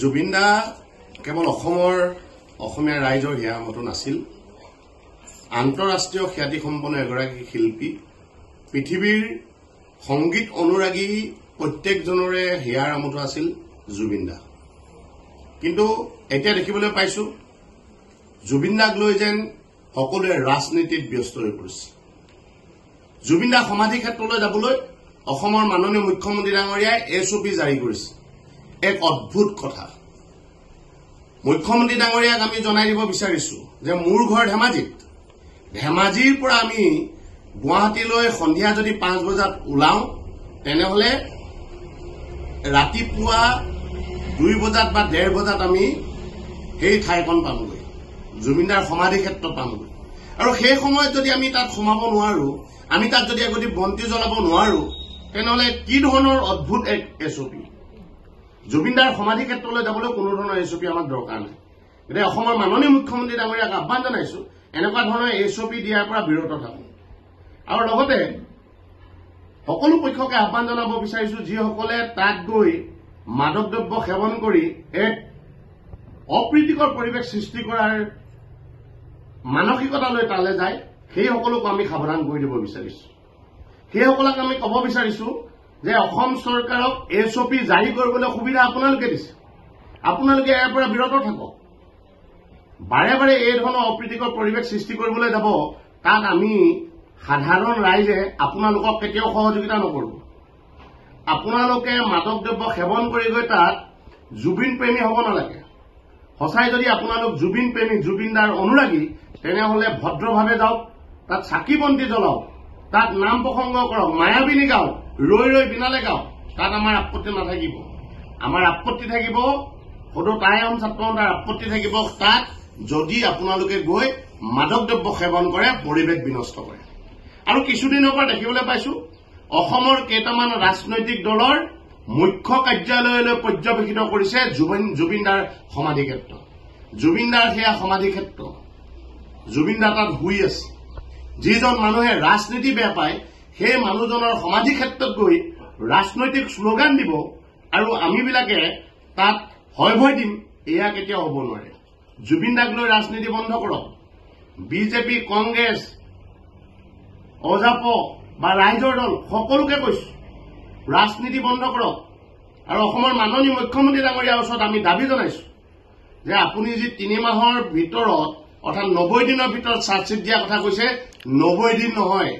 জুবিন দা কেৱল অসমীয়া ৰাইজৰ হিয়ামতো নাছিল, আন্তঃৰাষ্ট্ৰীয় খ্যাতিসম্পন্ন এগৰাকী শিল্পী, পৃথিৱীৰ সংগীত অনুৰাগী প্ৰত্যেকজনৰে হিয়াৰ আমতো আছিল জুবিন দা। কিন্তু এতিয়া দেখিবলৈ পাইছো জুবিন দাক লৈ যেন সকলোৱে ৰাজনীতিত ব্যস্ত হৈ পৰিছে। জুবিন দা সমাধি ক্ষেত্ৰলৈ যাবলৈ অসমৰ মাননীয় মুখ্যমন্ত্ৰী ডাঙৰীয়াই SOP জাৰি কৰিছে। এক অদ্ভুত কথা। মুখ্যমন্ত্ৰী ডাঙৰীয়াক আমি জনাই দিব বিচাৰিছো যে মোৰ ঘৰ ধেমাজিৰ পৰা আমি গুৱাহাটীলৈ সন্ধিয়া যদি 5 বজাত ওলাও তেনেহলে ৰাতিপুৱা 2 বজাত বা 1:30 বজাত আমি সেই ঠাইখন পামগৈ, জুবিনদাৰ সমাধি ক্ষেত্ৰ পামগৈ। আৰু সেই সময়ত যদি আমি তাত সোমাব নোৱাৰো, আমি তাত যদি আগতে বন্তি জ্বলাব নোৱাৰো, তেনেহলে কি ধৰণৰ অদ্ভুত এক SOP। জুবিনদাৰ সমাধি ক্ষেত্ৰলৈ যাবলৈ কোনো ধৰণৰ SOP আমাক দৰকাৰ নাই। গতিকে অসমৰ মাননীয় মুখ্যমন্ত্ৰী ডাঙৰীয়াক আহ্বান জনাইছো এনেকুৱা ধৰণৰ SOP দিয়াৰ পৰা বিৰত থাকক। আৰু লগতে সকলো পক্ষকে আহ্বান জনাব বিচাৰিছো যিসকলে তাত গৈ মাদক দ্ৰব্য সেৱন কৰি এক অপ্ৰীতিকৰ পৰিৱেশ সৃষ্টি কৰাৰ মানসিকতা লৈ তালৈ যায়, সেই সকলক আমি সাৱধান কৰি দিব বিচাৰিছো। সেইসকলক আমি ক'ব বিচাৰিছো যে অসম চৰকাৰক SOP জাৰি কৰিবলৈ সুবিধা আপোনালোকে দিছে, আপোনালোকে ইয়াৰ পৰা বিৰত থাকক। বাৰে বাৰে এই ধৰণৰ অপ্ৰীতিকৰ পৰিৱেশ সৃষ্টি কৰিবলৈ যাব, তাত আমি সাধাৰণ ৰাইজে আপোনালোকক কেতিয়াও সহযোগিতা নকৰো। আপোনালোকে মাদক দ্ৰব্য সেৱন কৰি গৈ তাত জুবিন প্ৰেমী হ'ব নালাগে। সঁচাই যদি আপোনালোক জুবিন প্ৰেমী, জুবিনদাৰ অনুৰাগী, তেনেহলে ভদ্ৰভাৱে যাওক, তাত চাকি বন্তি জ্বলাওক, তাত নাম প্ৰসংগ কৰক, মায়াবিনী গাওক, ৰৈ ৰৈ বিনালে গাওক, তাত আমাৰ আপত্তি নাথাকিব। আমাৰ আপত্তি থাকিব সদৌ টাইম ছাত্ৰসন্থাৰ আপত্তি থাকিব তাত যদি আপোনালোকে গৈ মাদক দ্ৰব্য সেৱন কৰে, পৰিৱেশ বিনষ্ট কৰে। আৰু কিছুদিনৰ পৰা দেখিবলৈ পাইছো অসমৰ কেইটামান ৰাজনৈতিক দলৰ মুখ্য কাৰ্যালয়লৈ পৰ্যবেক্ষিত কৰিছে জুবিনদাৰ সমাধি ক্ষেত্ৰ। জুবিনদাৰ সেয়া সমাধি ক্ষেত্ৰ, জুবিনদা তাত শুই আছে। যিজন মানুহে ৰাজনীতি বেয়া পায় সেই মানুহজনৰ সমাধি ক্ষেত্ৰত গৈ ৰাজনৈতিক শ্লোগান দিব আৰু আমিবিলাকে তাত হয় ভয় দিম, এয়া কেতিয়াও হ'ব নোৱাৰে। জুবিনদাক লৈ ৰাজনীতি বন্ধ কৰক। বিজেপি, কংগ্ৰেছ, অজাপ বা ৰাইজৰ দল সকলোকে কৈছো ৰাজনীতি বন্ধ কৰক। আৰু অসমৰ মাননীয় মুখ্যমন্ত্ৰী ডাঙৰীয়াৰ ওচৰত আমি দাবী জনাইছো যে আপুনি যি 3 মাহৰ ভিতৰত অৰ্থাৎ 90 দিনৰ ভিতৰত চাৰ্জশ্বিট দিয়াৰ কথা কৈছে, 90 দিন নহয়,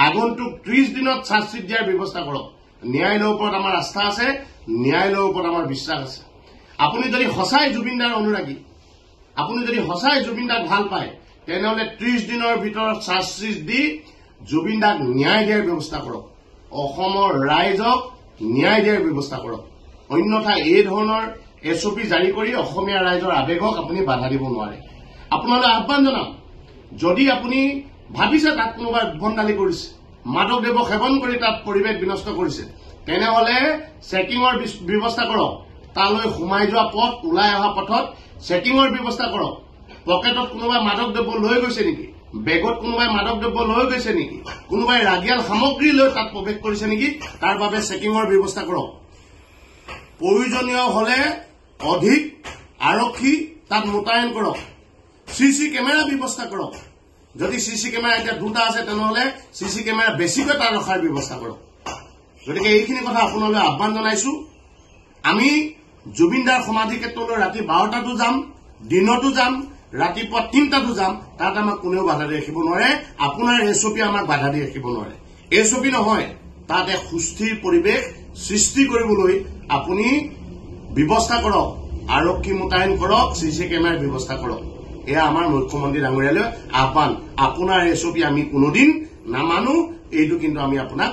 আগন্তুক 30 দিনত চাৰ্জশ্বিট দিয়াৰ ব্যৱস্থা কৰক। ন্যায়ালয়ৰ ওপৰত আমাৰ আস্থা আছে, ন্যায়ালয়ৰ ওপৰত আমাৰ বিশ্বাস আছে। আপুনি যদি সঁচাই জুবিনদাৰ অনুৰাগী, আপুনি যদি সঁচাই জুবিনদাক ভাল পায়, তেনেহলে 30 দিনৰ ভিতৰত চাৰ্জশ্বিট দি জুবিনদাক ন্যায় দিয়াৰ ব্যৱস্থা কৰক, অসমৰ ৰাইজক ন্যায় দিয়াৰ ব্যৱস্থা কৰক। অন্যথা এই ধৰণৰ SOP জাৰি কৰি অসমীয়া ৰাইজৰ আৱেগক আপুনি বাধা দিব নোৱাৰে। আপোনালৈ আহ্বান জনাম, যদি আপুনি ভাবিছে তাত কোনোবাই উদ্ভণ্ডালি কৰিছে, মাদক দ্ৰব্য সেৱন কৰি তাত পৰিৱেশ বিনষ্ট কৰিছে, তেনেহলে চেকিঙৰ ব্যৱস্থা কৰক। তালৈ সোমাই যোৱা পথ, ওলাই অহা পথত চেকিঙৰ ব্যৱস্থা কৰক। পকেটত কোনোবাই মাদক দ্ৰব্য লৈ গৈছে নেকি, বেগত কোনোবাই মাদক দ্ৰব্য লৈ গৈছে নেকি, কোনোবাই ৰাগিয়াল সামগ্ৰী লৈ তাত প্ৰৱেশ কৰিছে নেকি, তাৰ বাবে চেকিঙৰ ব্যৱস্থা কৰক। প্ৰয়োজনীয় হলে অধিক আৰক্ষী তাত মোতায়েন কৰক। CC কেমেৰা ব্যৱস্থা কৰক। যদি CC কেমেৰা এতিয়া 2টা আছে তেনেহলে CC কেমেৰা বেছিকৈ তাত ৰখাৰ ব্যৱস্থা কৰক। গতিকে এইখিনি কথা আপোনালৈ আহ্বান জনাইছো। আমি জুবিনদাৰ সমাধি ক্ষেত্ৰলৈ ৰাতি 12টাতো যাম, দিনতো যাম, ৰাতিপুৱা 3টাতো যাম, তাত আমাক কোনেও বাধা দি ৰাখিব নোৱাৰে। আপোনাৰ SOP আমাক বাধা দি ৰাখিব নোৱাৰে। SOP নহয়, তাত এক সুস্থিৰ পৰিৱেশ সৃষ্টি কৰিবলৈ আপুনি ব্যৱস্থা কৰক, আৰক্ষী মোতায়েন কৰক, CC কেমেৰাৰ ব্যৱস্থা কৰক। এয়া আমাৰ মুখ্যমন্ত্ৰী ডাঙৰীয়ালৈ আহ্বান। আপোনাৰ SOP আমি কোনোদিন নামানো, এইটো কিন্তু আমি আপোনাক